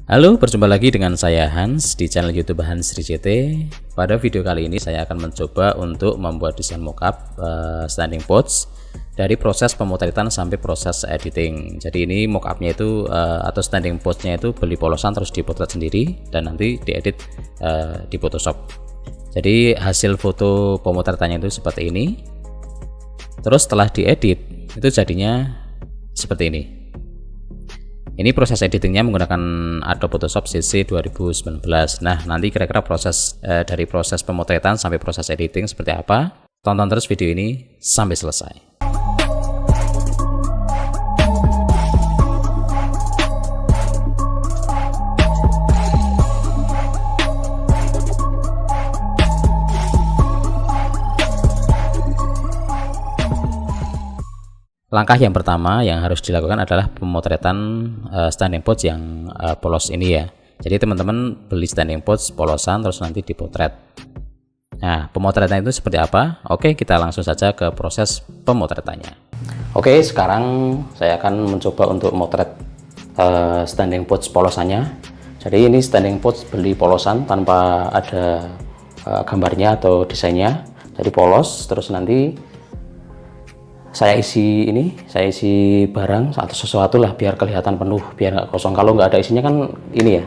Halo, berjumpa lagi dengan saya Hans di channel YouTube Hans RJT. Pada video kali ini saya akan mencoba untuk membuat desain mockup standing pose dari proses pemotretan sampai proses editing. Jadi ini mockupnya itu atau standing pose-nya itu beli polosan terus dipotret sendiri dan nanti diedit di Photoshop. Jadi hasil foto pemotretannya itu seperti ini. Terus setelah diedit itu jadinya seperti ini. Ini proses editingnya menggunakan Adobe Photoshop CC 2019. Nah, nanti kira-kira proses dari proses pemotretan sampai proses editing seperti apa? Tonton terus video ini sampai selesai. Langkah yang pertama yang harus dilakukan adalah pemotretan standing pose yang polos ini ya. Jadi teman-teman beli standing pose polosan terus nanti dipotret. Nah, pemotretan itu seperti apa? Oke, kita langsung saja ke proses pemotretannya. Oke, sekarang saya akan mencoba untuk motret standing pose polosannya. Jadi ini standing pose beli polosan tanpa ada gambarnya atau desainnya. Jadi polos, terus nanti saya isi barang atau sesuatu lah biar kelihatan penuh, biar nggak kosong. Kalau nggak ada isinya kan ini ya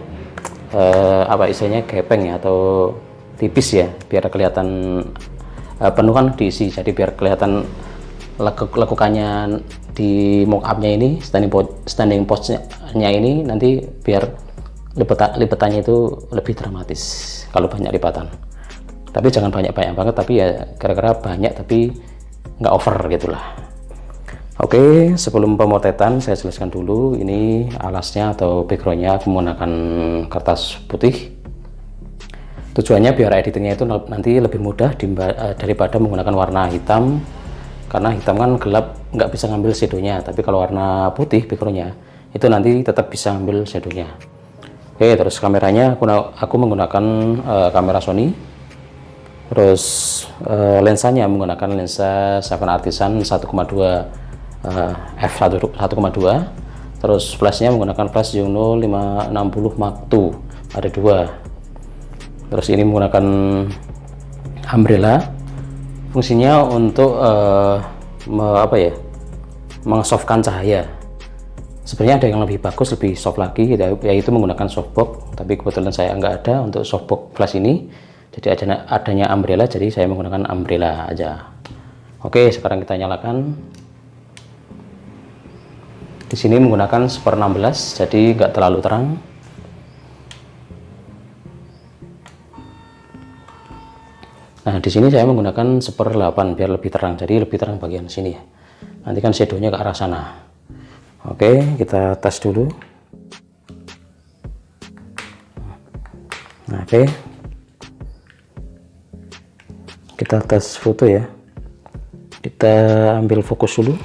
apa istilahnya gepeng ya atau tipis ya, biar kelihatan penuh kan diisi. Jadi biar kelihatan lekukannya di mockupnya ini, standing pose-nya ini nanti biar lipetannya itu lebih dramatis kalau banyak lipatan. Tapi jangan banyak-banyak banget, tapi ya kira-kira banyak tapi nggak over gitulah. Oke, sebelum pemotretan saya jelaskan dulu ini alasnya atau backgroundnya menggunakan kertas putih. Tujuannya biar editingnya itu nanti lebih mudah daripada menggunakan warna hitam, karena hitam kan gelap nggak bisa ngambil shadownya, tapi kalau warna putih backgroundnya itu nanti tetap bisa ngambil shadownya. Oke, terus kameranya aku menggunakan kamera Sony. Terus lensanya menggunakan lensa 7 Artisan 1,2 f1,2. Terus flashnya menggunakan flash Yongnuo 560 Mark II, ada 2. Terus ini menggunakan umbrella, fungsinya untuk mengsoftkan cahaya. Sebenarnya ada yang lebih bagus, lebih soft lagi, yaitu menggunakan softbox, tapi kebetulan saya nggak ada untuk softbox flash ini. Jadi adanya umbrella, jadi saya menggunakan umbrella aja. Oke, sekarang kita nyalakan. Di sini menggunakan 1/16, jadi nggak terlalu terang. Nah, di sini saya menggunakan 1/8 biar lebih terang, jadi lebih terang bagian sini ya. Nanti kan shadownya ke arah sana. Oke, kita tes dulu. Nah, oke. Kita tes foto ya, kita ambil fokus dulu,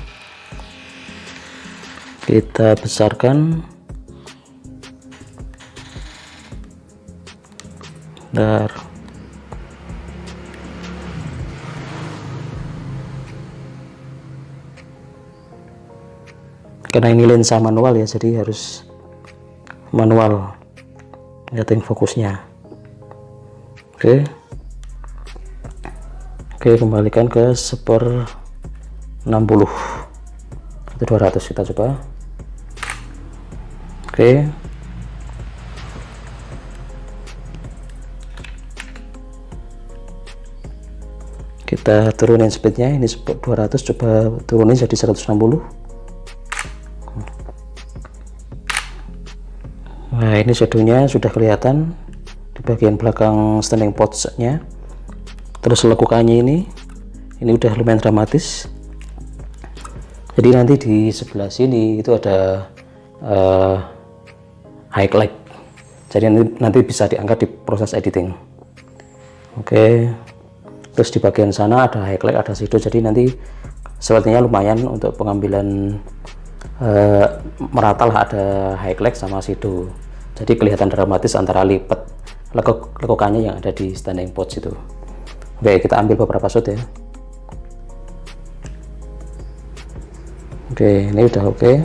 kita besarkan dar karena ini lensa manual ya, jadi harus manual nyeting fokusnya. Oke, kembalikan ke 1/60 atau 200, kita coba. Oke, kita turunin speednya, ini 200, coba turunin jadi 160. Nah, ini shadownya sudah kelihatan di bagian belakang standing pose-nya. Terus lekukannya ini udah lumayan dramatis. Jadi nanti di sebelah sini itu ada highlight. Jadi nanti bisa diangkat di proses editing. Oke. Terus di bagian sana ada highlight, ada shadow. Jadi nanti sepertinya lumayan untuk pengambilan merata lah, ada highlight sama shadow. Jadi kelihatan dramatis antara lekukannya yang ada di standing pose itu. Oke, kita ambil beberapa shot ya. Oke, ini udah oke.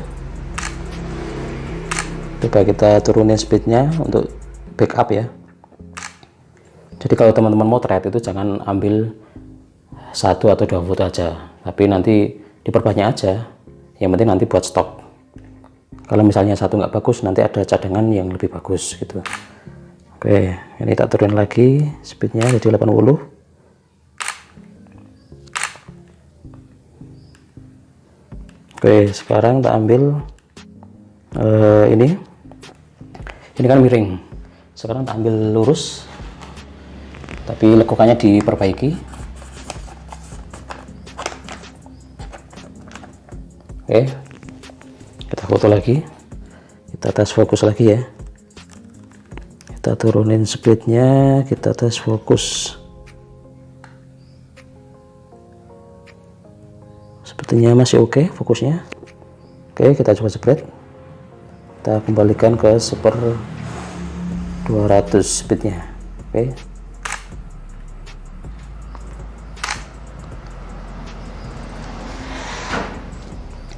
Coba kita turunin speednya untuk backup ya. Jadi kalau teman-teman motret itu jangan ambil 1 atau 2 foto aja, tapi nanti diperbanyak aja, yang penting nanti buat stok. Kalau misalnya satu nggak bagus, nanti ada cadangan yang lebih bagus gitu. Oke, ini tak turunin lagi speednya jadi 80. Oke, sekarang tak ambil ini kan miring. Sekarang tak ambil lurus, tapi lekukannya diperbaiki. Oke, kita foto lagi, kita tes fokus lagi ya. Kita turunin speednya, kita tes fokus. Sepertinya masih oke fokusnya. Oke, kita coba spread. Kita kembalikan ke 1/200 speednya. Oke.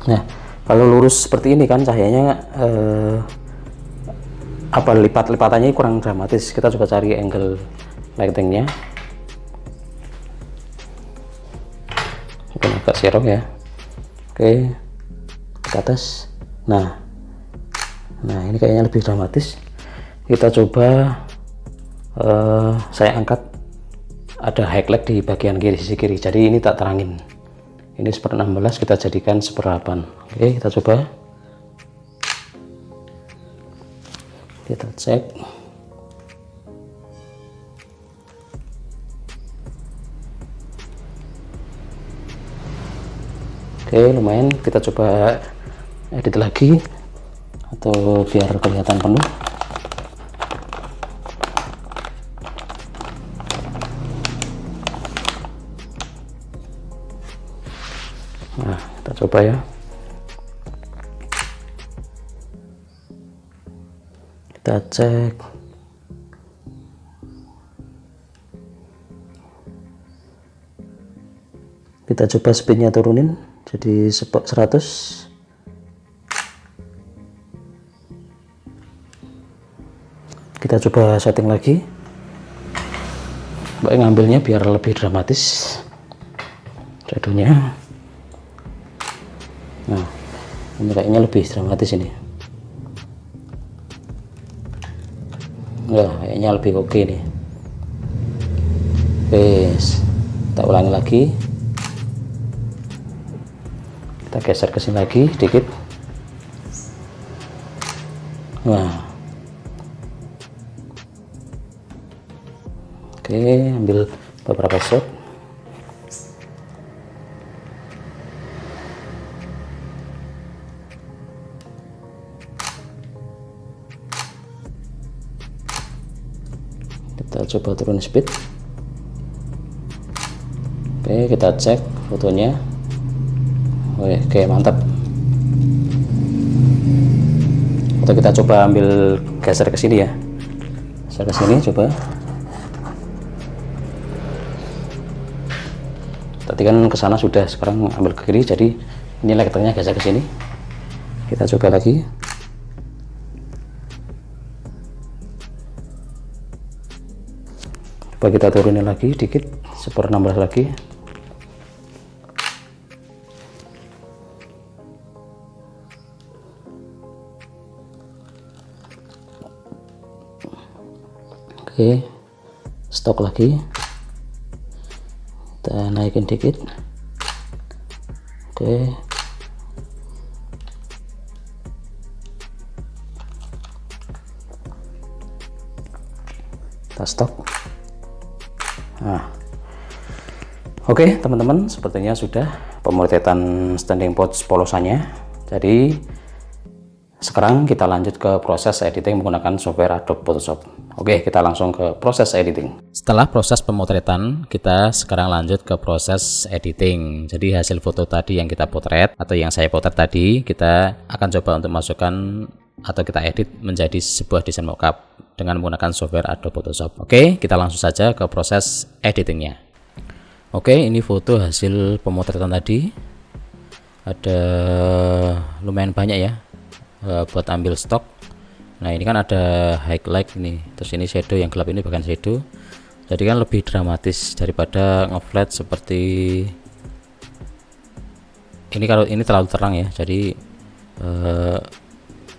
Nah, kalau lurus seperti ini kan cahayanya lipat-lipatannya kurang dramatis. Kita coba cari angle lightingnya. Mungkin agak serong ya. Oke, ke atas. Nah ini kayaknya lebih dramatis. Kita coba saya angkat, ada highlight di bagian kiri, sisi kiri, jadi ini tak terangin. Ini 1/16, kita jadikan 1/8. Oke, kita coba, kita cek. Oke, lumayan. Kita coba edit lagi atau biar kelihatan penuh. Nah, kita coba ya. Kita cek. Kita coba speednya turunin jadi 100. Kita coba setting lagi. Mbak ngambilnya biar lebih dramatis shadownya. Nah, ini kayaknya lebih dramatis ini. Nah, kayaknya lebih oke nih. Wes, kita ulangi lagi. Kita geser ke sini lagi dikit. Nah, oke, ambil beberapa shot. Kita coba turun speed. Oke, kita cek fotonya. Oke, mantap. Atau kita coba ambil geser ke sini ya. Geser ke sini coba. Tadi kan ke sana sudah, sekarang ambil ke kiri, jadi ini lighternya geser ke sini. Kita coba lagi. Coba kita turunin lagi dikit, 1/16 lagi. Oke, stok lagi, kita naikin dikit. Oke, kita stok. Nah, oke teman-teman, sepertinya sudah pemotretan standing pose polosannya. Jadi sekarang kita lanjut ke proses editing menggunakan software Adobe Photoshop. Oke, kita langsung ke proses editing. Setelah proses pemotretan, kita sekarang lanjut ke proses editing. Jadi hasil foto tadi yang kita potret atau yang saya potret tadi, kita akan coba untuk masukkan atau kita edit menjadi sebuah desain mockup dengan menggunakan software Adobe Photoshop. Oke, kita langsung saja ke proses editingnya. Oke, ini foto hasil pemotretan tadi. Ada lumayan banyak ya buat ambil stok. Nah ini kan ada highlight ini, terus ini shadow yang gelap ini bagian shadow, jadi kan lebih dramatis daripada ngeflat seperti ini. Kalau ini terlalu terang ya, jadi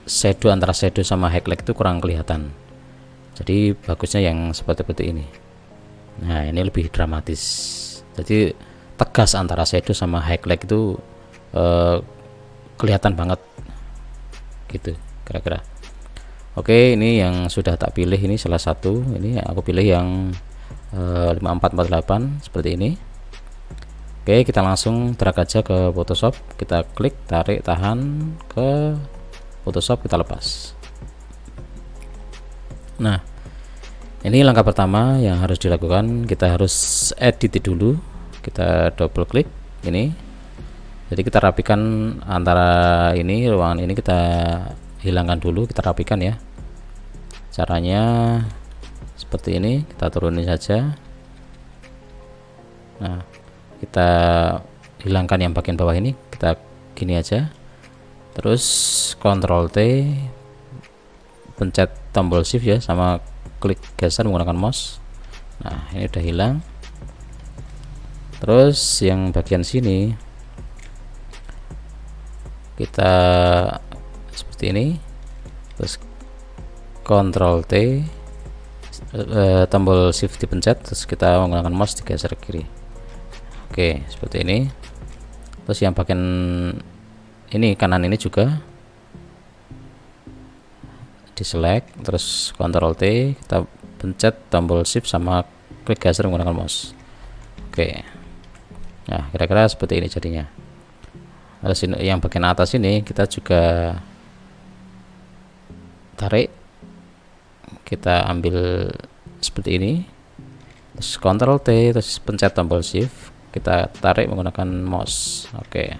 shadow antara shadow sama highlight itu kurang kelihatan, jadi bagusnya yang seperti ini. Nah ini lebih dramatis, jadi tegas antara shadow sama highlight itu kelihatan banget gitu kira-kira. Oke, ini yang sudah tak pilih, ini salah satu, ini aku pilih yang 5448 seperti ini. Oke, kita langsung drag aja ke Photoshop, kita klik, tarik, tahan ke Photoshop, kita lepas. Nah ini langkah pertama yang harus dilakukan, kita harus edit dulu, kita double klik ini, jadi kita rapikan antara ini, ruangan ini kita hilangkan dulu, kita rapikan ya. Caranya seperti ini, kita turunin saja. Nah kita hilangkan yang bagian bawah ini, kita gini aja, terus Ctrl T, pencet tombol shift ya, sama klik geser menggunakan mouse. Nah ini udah hilang. Terus yang bagian sini kita seperti ini, terus Ctrl T, tombol shift dipencet, terus kita menggunakan mouse digeser ke kiri. Oke seperti ini. Terus yang bagian ini kanan ini juga di select, terus Ctrl T, kita pencet tombol shift sama klik geser menggunakan mouse. Oke, nah kira-kira seperti ini jadinya. Terus yang bagian atas ini kita juga tarik, kita ambil seperti ini, terus Ctrl T, terus pencet tombol shift, kita tarik menggunakan mouse. Oke,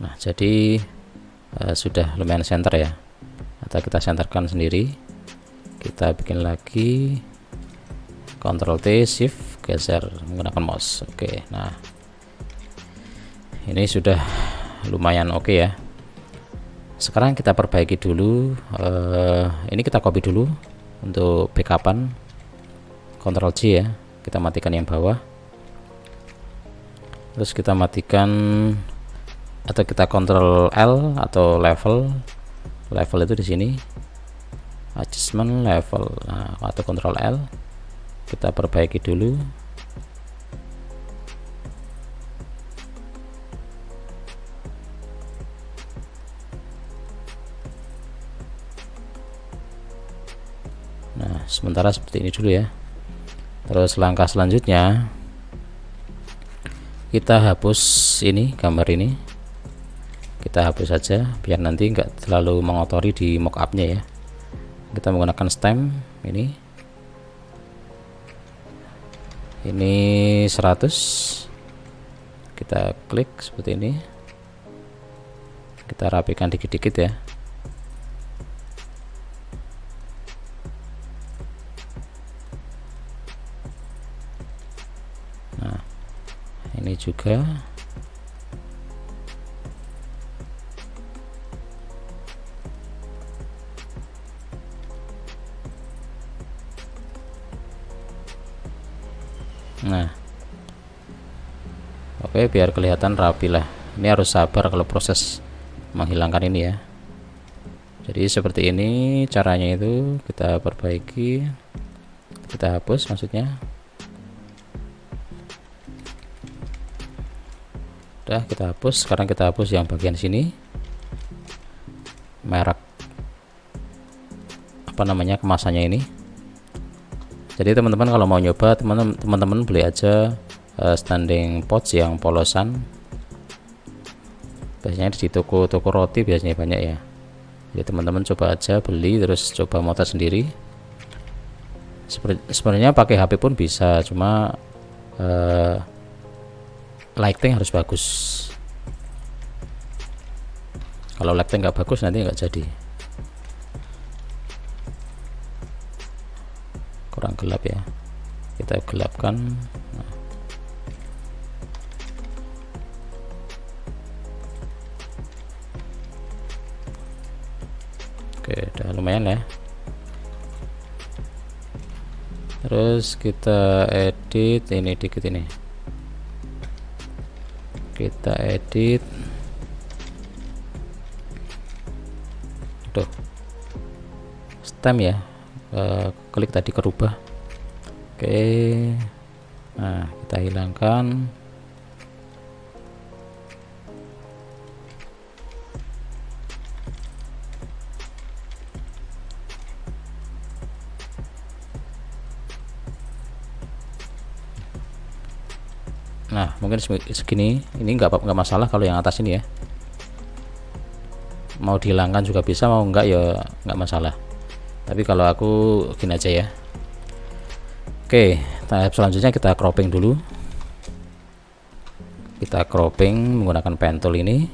nah jadi sudah lumayan center ya, atau kita senterkan sendiri, kita bikin lagi, Ctrl T, shift, geser menggunakan mouse. Oke, nah ini sudah lumayan oke ya. Sekarang kita perbaiki dulu, ini kita copy dulu untuk backupan, Ctrl J ya, kita matikan yang bawah, terus kita matikan, atau kita Ctrl L atau level itu di sini, adjustment level, nah, atau Ctrl L, kita perbaiki dulu. Nah sementara seperti ini dulu ya. Terus langkah selanjutnya kita hapus ini, gambar ini kita hapus saja biar nanti enggak terlalu mengotori di mockupnya ya. Kita menggunakan stem ini 100, kita klik seperti ini, kita rapikan dikit-dikit ya. Nah ini juga nah oke, biar kelihatan rapi lah. Ini harus sabar kalau proses menghilangkan ini ya. Jadi seperti ini caranya, itu kita perbaiki, kita hapus maksudnya. Udah kita hapus. Sekarang kita hapus yang bagian sini, merek apa namanya, kemasannya ini. Jadi teman-teman kalau mau nyoba, teman-teman beli aja standing pouch yang polosan, biasanya di toko-toko roti biasanya banyak ya. Jadi teman-teman coba aja beli, terus coba motret sendiri. Sebenarnya pakai HP pun bisa, cuma lighting harus bagus. Kalau lighting nggak bagus nanti nggak jadi, kurang gelap ya, kita gelapkan. Nah. Oke, udah lumayan ya. Terus kita edit ini dikit, ini kita edit. Tuh stem ya, klik tadi ke rubah. Oke, nah kita hilangkan. Nah mungkin segini, ini nggak masalah kalau yang atas ini ya, mau dihilangkan juga bisa, mau enggak ya nggak masalah, tapi kalau aku gini aja ya. Oke, tahap selanjutnya kita cropping dulu. Kita cropping menggunakan pen tool ini,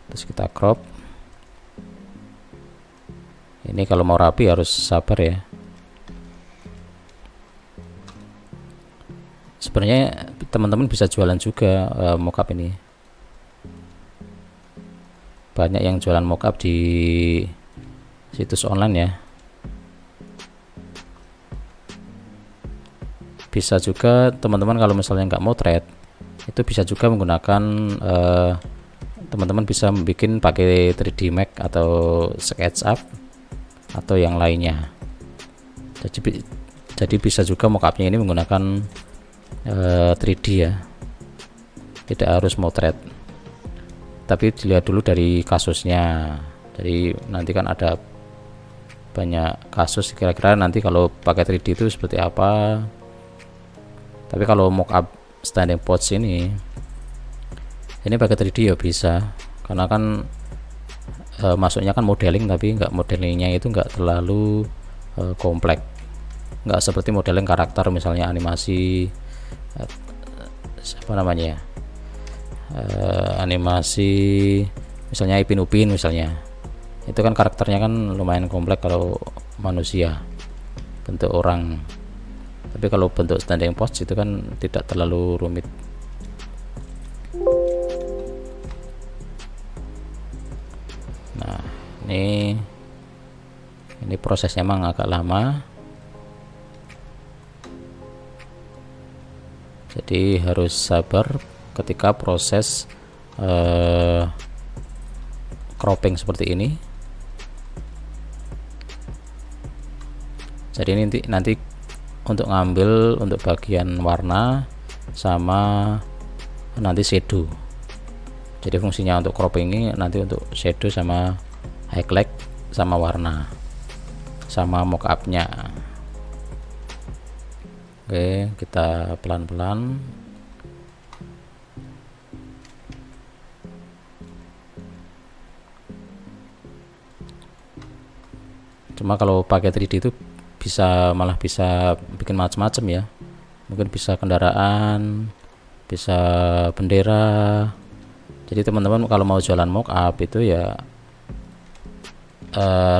terus kita crop. Ini kalau mau rapi harus sabar ya. Sebenarnya teman-teman bisa jualan juga mockup ini. Banyak yang jualan mockup di situs online ya. Bisa juga teman-teman kalau misalnya nggak mau thread, itu bisa juga menggunakan teman-teman bisa bikin pakai 3D Max atau SketchUp atau yang lainnya. Jadi bisa juga mockupnya ini menggunakan 3D ya, tidak harus motret, tapi dilihat dulu dari kasusnya. Jadi nanti kan ada banyak kasus, kira-kira nanti kalau pakai 3D itu seperti apa. Tapi kalau mockup standing pots ini pakai 3D ya bisa, karena kan masuknya kan modeling, tapi modelingnya itu nggak terlalu kompleks, nggak seperti modeling karakter misalnya animasi animasi misalnya Ipin Upin misalnya, itu kan karakternya kan lumayan kompleks kalau manusia, bentuk orang. Tapi kalau bentuk standing post itu kan tidak terlalu rumit. Nah ini prosesnya emang agak lama, jadi harus sabar ketika proses cropping seperti ini. Jadi nanti untuk ngambil untuk bagian warna sama nanti shadow. Jadi fungsinya untuk cropping ini nanti untuk shadow sama highlight sama warna sama mockupnya. Oke, kita pelan-pelan. Cuma kalau pakai 3D itu malah bisa bikin macam-macam ya. Mungkin bisa kendaraan, bisa bendera. Jadi teman-teman kalau mau jualan mockup itu ya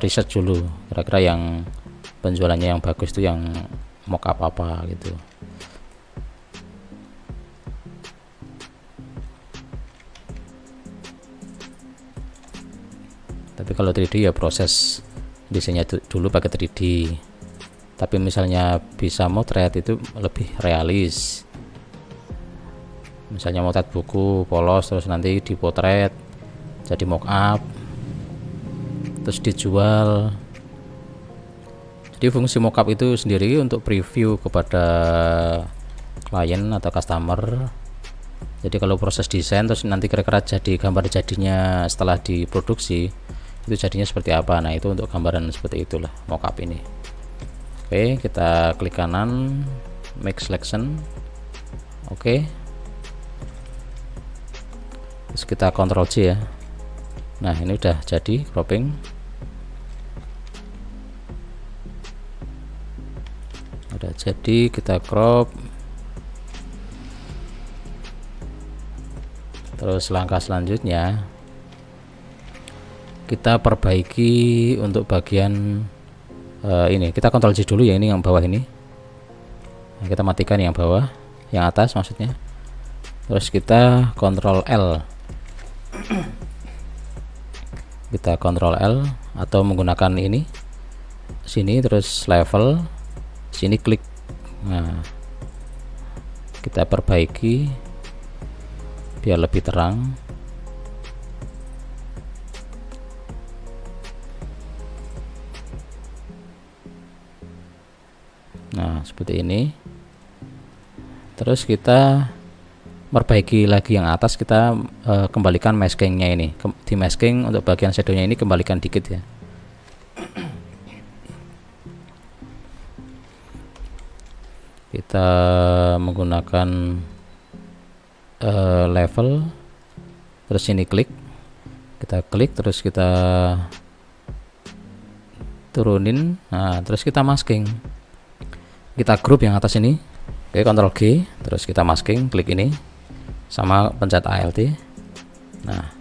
riset dulu, kira-kira yang penjualannya yang bagus itu yang mockup apa gitu. Tapi kalau 3D ya proses desainnya dulu pakai 3D. Tapi misalnya bisa motret itu lebih realis. Misalnya motret buku polos terus nanti dipotret jadi mockup terus dijual. Jadi fungsi mockup itu sendiri untuk preview kepada klien atau customer. Jadi kalau proses desain terus nanti kira-kira jadi gambar jadinya setelah diproduksi itu jadinya seperti apa. Nah itu untuk gambaran seperti itulah mockup ini. Oke, kita klik kanan make selection. Oke, terus kita Ctrl J ya. Nah ini udah jadi cropping. Udah jadi, kita crop. Terus langkah selanjutnya kita perbaiki untuk bagian ini. Kita Ctrl J dulu ya, ini yang bawah ini. Nah, kita matikan yang bawah, yang atas maksudnya. Terus kita Ctrl L. kita Ctrl L atau menggunakan ini sini, terus level sini klik. Nah, kita perbaiki biar lebih terang. Nah, seperti ini. Terus kita perbaiki lagi yang atas, kita kembalikan maskingnya ini. Di masking untuk bagian shadownya ini kembalikan dikit ya. Kita menggunakan level, terus ini klik, kita klik, terus kita turunin. Nah, terus kita masking, kita group yang atas ini. Oke, Ctrl G, terus kita masking, klik ini sama pencet Alt. Nah,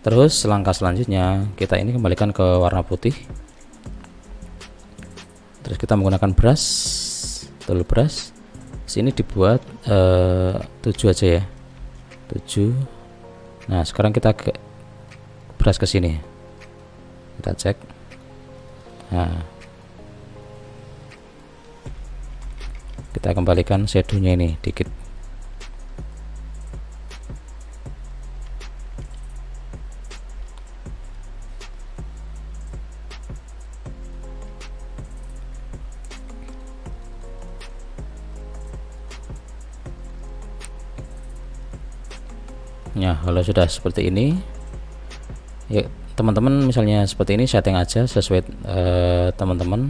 terus langkah selanjutnya kita ini kembalikan ke warna putih, terus kita menggunakan brush, tool brush. Sini dibuat 7 aja ya, 7. Nah, sekarang kita ke brush ke sini, kita cek. Nah, kita kembalikan shadownya ini dikit. Ya, kalau sudah seperti ini ya teman-teman, misalnya seperti ini setting aja sesuai teman-teman,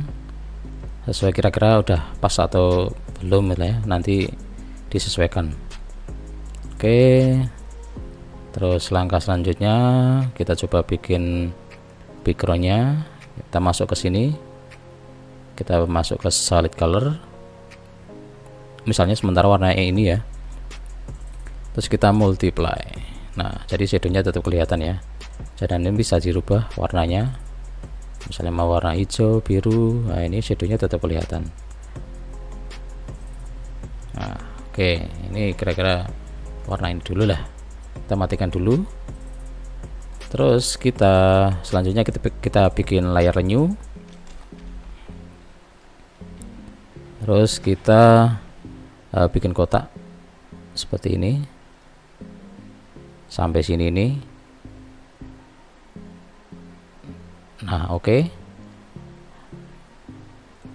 sesuai kira-kira udah pas atau belum ya, nanti disesuaikan. Oke, terus langkah selanjutnya kita coba bikin backgroundnya. Kita masuk ke sini, kita masuk ke solid color, misalnya sementara warnanya ini ya, terus kita multiply. Nah, jadi shadownya tetap kelihatan ya, dan ini bisa dirubah warnanya, misalnya mau warna hijau, biru. Nah, ini shadownya tetap kelihatan. Nah, oke, ini kira-kira warna ini dulu lah, kita matikan dulu. Terus kita selanjutnya kita bikin layer new, terus kita bikin kotak seperti ini sampai sini ini. Nah, oke.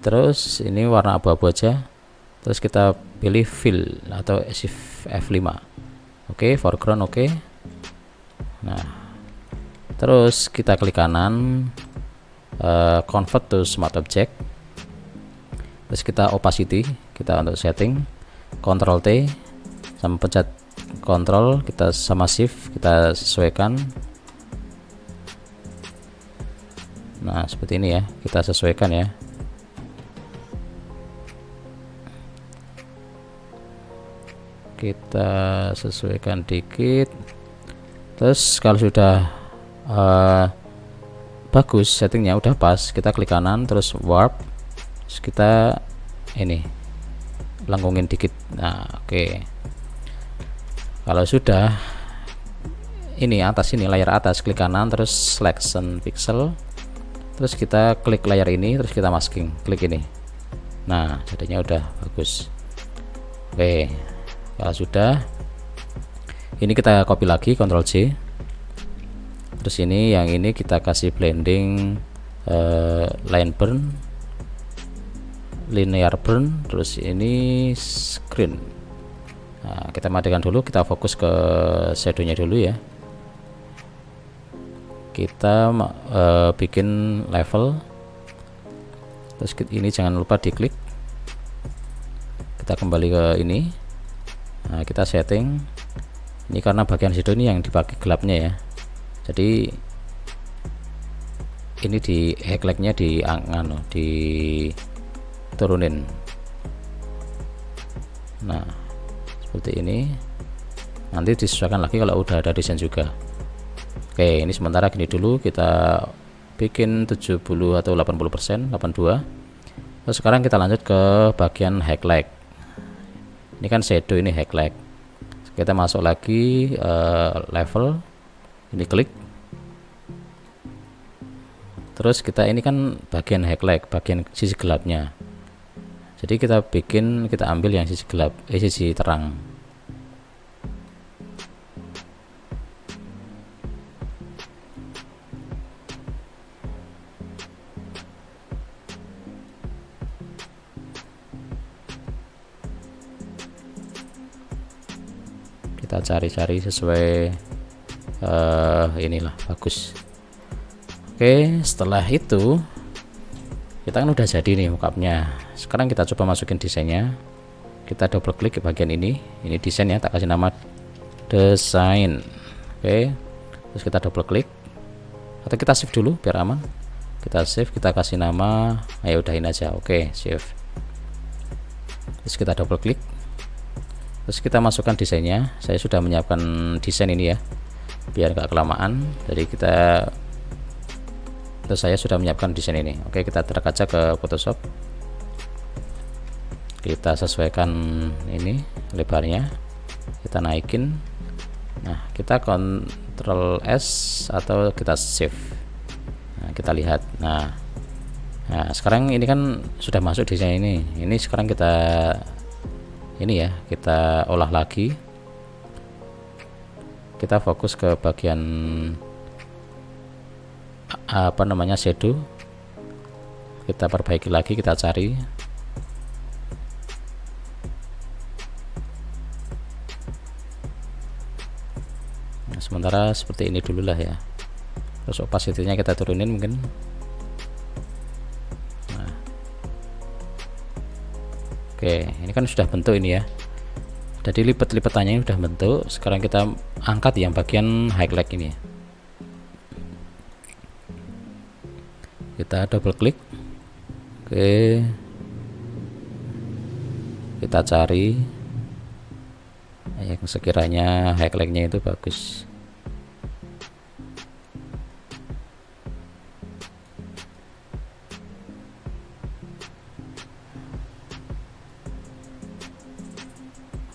Terus ini warna abu-abu aja. Terus kita pilih fill atau shift F5. Oke, foreground oke. Nah, terus kita klik kanan, convert to smart object. Terus kita opacity, kita untuk setting Ctrl T sama pencet Ctrl, kita sama shift kita sesuaikan. Nah, seperti ini ya, kita sesuaikan ya. Kita sesuaikan dikit. Terus kalau sudah bagus, settingnya udah pas, kita klik kanan terus warp, terus kita ini lengkungin dikit. Nah, oke. Kalau sudah ini atas, ini layar atas, klik kanan terus selection pixel, terus kita klik layar ini, terus kita masking, klik ini. Nah, jadinya udah bagus. Oke, kalau sudah ini kita copy lagi, Ctrl C. Terus ini yang ini kita kasih blending line burn, linear burn, terus ini screen. Nah, kita matikan dulu, kita fokus ke shadownya dulu ya. Kita bikin level, terus ini jangan lupa diklik. Kita kembali ke ini. Nah, kita setting ini karena bagian shadow ini yang dipakai gelapnya ya, jadi ini di highlightnya di turunin. Nah, seperti ini, nanti disesuaikan lagi kalau udah ada desain juga. Oke, ini sementara gini dulu, kita bikin 70 atau 80%, 82. Terus sekarang kita lanjut ke bagian highlight. Ini kan shadow, ini highlight. Kita masuk lagi level, ini klik. Terus kita ini kan bagian highlight, bagian sisi gelapnya. Jadi kita ambil yang sisi gelap, sisi terang. Kita cari-cari sesuai inilah bagus. Oke, setelah itu kita kan udah jadi nih mockupnya. Sekarang kita coba masukin desainnya. Kita double klik ke bagian ini desain ya, tak kasih nama desain. Oke, terus kita double klik atau kita save dulu biar aman. Kita save, kita kasih nama, ayo udahin aja. Oke, save. Terus kita double klik, terus kita masukkan desainnya. Saya sudah menyiapkan desain ini ya, biar gak kelamaan. Jadi saya sudah menyiapkan desain ini. Oke, kita drag aja ke Photoshop. Kita sesuaikan ini lebarnya, kita naikin. Nah, kita Ctrl S atau kita save. Nah, kita lihat. Nah, sekarang ini kan sudah masuk desain ini. Ini sekarang kita kita olah lagi. Kita fokus ke bagian shadow. Kita perbaiki lagi, kita cari. Nah, sementara seperti ini dulu lah ya. Terus opacity-nya kita turunin mungkin. Nah. Oke, ini kan sudah bentuk ini ya. Jadi lipat-lipatannya ini sudah bentuk. Sekarang kita angkat yang bagian highlight ini. Kita double klik. Oke, kita cari yang sekiranya highlightnya itu bagus.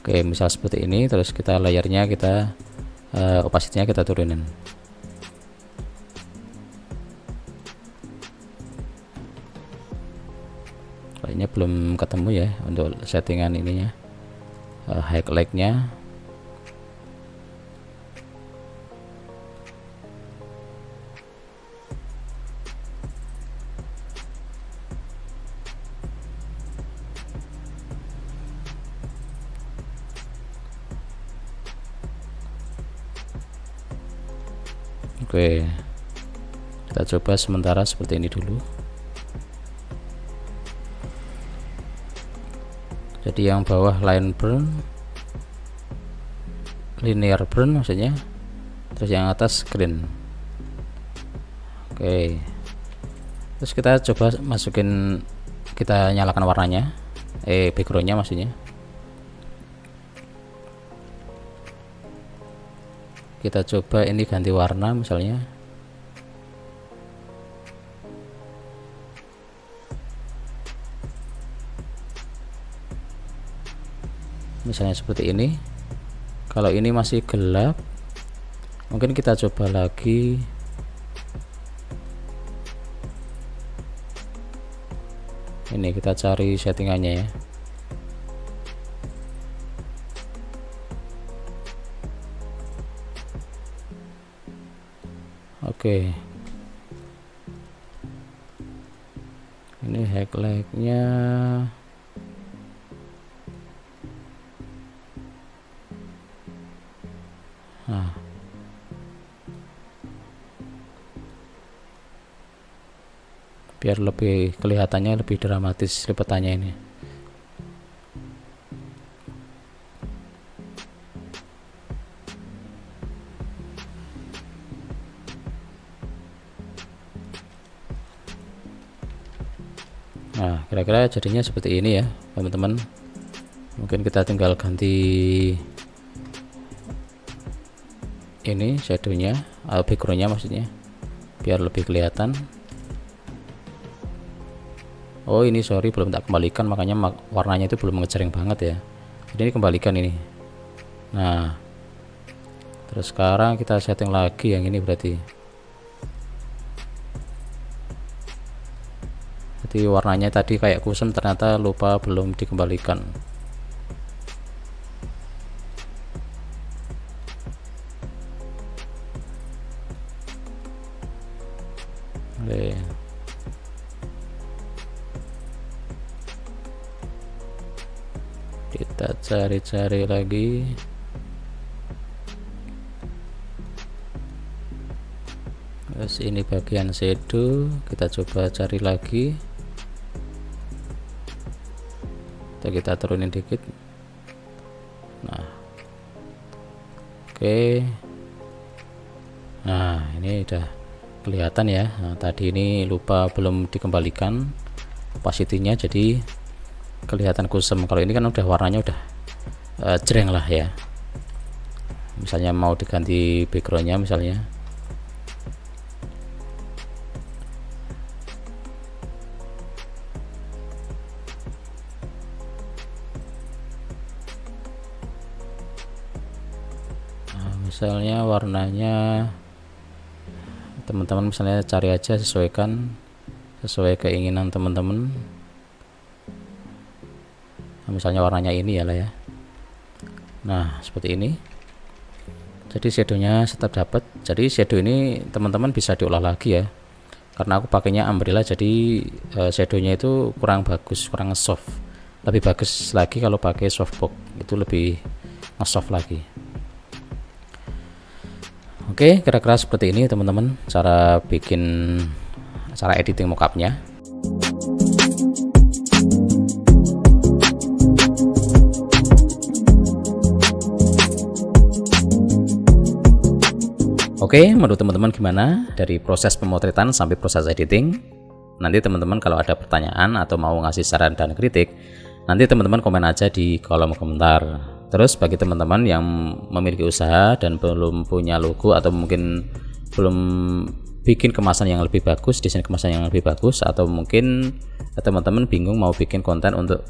Oke, misal seperti ini. Terus kita layarnya kita opacity-nya kita turunin. Kayaknya belum ketemu ya untuk settingan ininya, highlight-nya. Oke, kita coba sementara seperti ini dulu. Jadi yang bawah line burn, linear burn maksudnya, terus yang atas green. Oke, terus kita coba masukin, kita nyalakan warnanya, backgroundnya maksudnya. Kita coba ini ganti warna misalnya. Misalnya seperti ini. Kalau ini masih gelap, mungkin kita coba lagi. Ini kita cari settingannya ya. Oke, ini highlight-nya biar lebih kelihatannya lebih dramatis lipatannya ini. Nah, kira-kira jadinya seperti ini ya teman-teman. Mungkin kita tinggal ganti ini shadownya, backgroundnya maksudnya, biar lebih kelihatan. Oh ini sorry, belum tak kembalikan, makanya warnanya itu belum ngejreng banget ya. Jadi ini kembalikan ini. Nah, terus sekarang kita setting lagi yang ini berarti. Nanti warnanya tadi kayak kusem, ternyata lupa belum dikembalikan. Oke. Kita cari-cari lagi. Terus ini bagian shadow, kita coba cari lagi. Kita turunin dikit. Nah, oke. Nah, ini udah kelihatan ya. Nah, tadi ini lupa belum dikembalikan opacity-nya, jadi kelihatan kusem. Kalau ini kan udah warnanya udah jreng lah ya. Misalnya mau diganti backgroundnya misalnya. Misalnya warnanya teman-teman misalnya cari aja, sesuaikan sesuai keinginan teman-teman. Nah, misalnya warnanya ini ya lah ya. Nah, seperti ini. Jadi shadownya tetap dapat. Jadi shadow ini teman-teman bisa diolah lagi ya. Karena aku pakainya umbrella, jadi shadownya itu kurang bagus, kurang soft. Lebih bagus lagi kalau pakai softbox, itu lebih nge-soft lagi. Oke, kira-kira seperti ini teman-teman cara editing mockupnya. Oke, menurut teman-teman gimana dari proses pemotretan sampai proses editing? Nanti teman-teman kalau ada pertanyaan atau mau ngasih saran dan kritik, nanti teman-teman komen aja di kolom komentar. Terus bagi teman-teman yang memiliki usaha dan belum punya logo atau mungkin belum bikin kemasan yang lebih bagus, desain kemasan yang lebih bagus, atau mungkin teman-teman bingung mau bikin konten untuk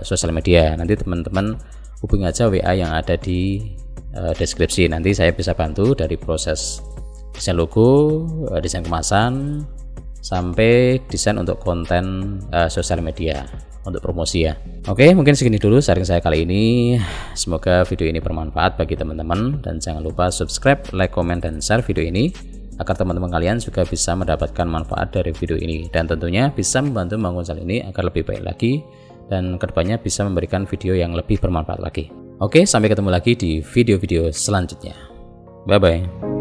sosial media, nanti teman-teman hubungi aja WA yang ada di deskripsi. Nanti saya bisa bantu dari proses desain logo, desain kemasan, sampai desain untuk konten sosial media untuk promosi ya. Oke, mungkin segini dulu sharing saya kali ini. Semoga video ini bermanfaat bagi teman-teman, dan jangan lupa subscribe, like, komen, dan share video ini agar teman-teman kalian juga bisa mendapatkan manfaat dari video ini, dan tentunya bisa membantu membangun channel ini agar lebih baik lagi dan kedepannya bisa memberikan video yang lebih bermanfaat lagi. Oke, sampai ketemu lagi di video-video selanjutnya. Bye bye.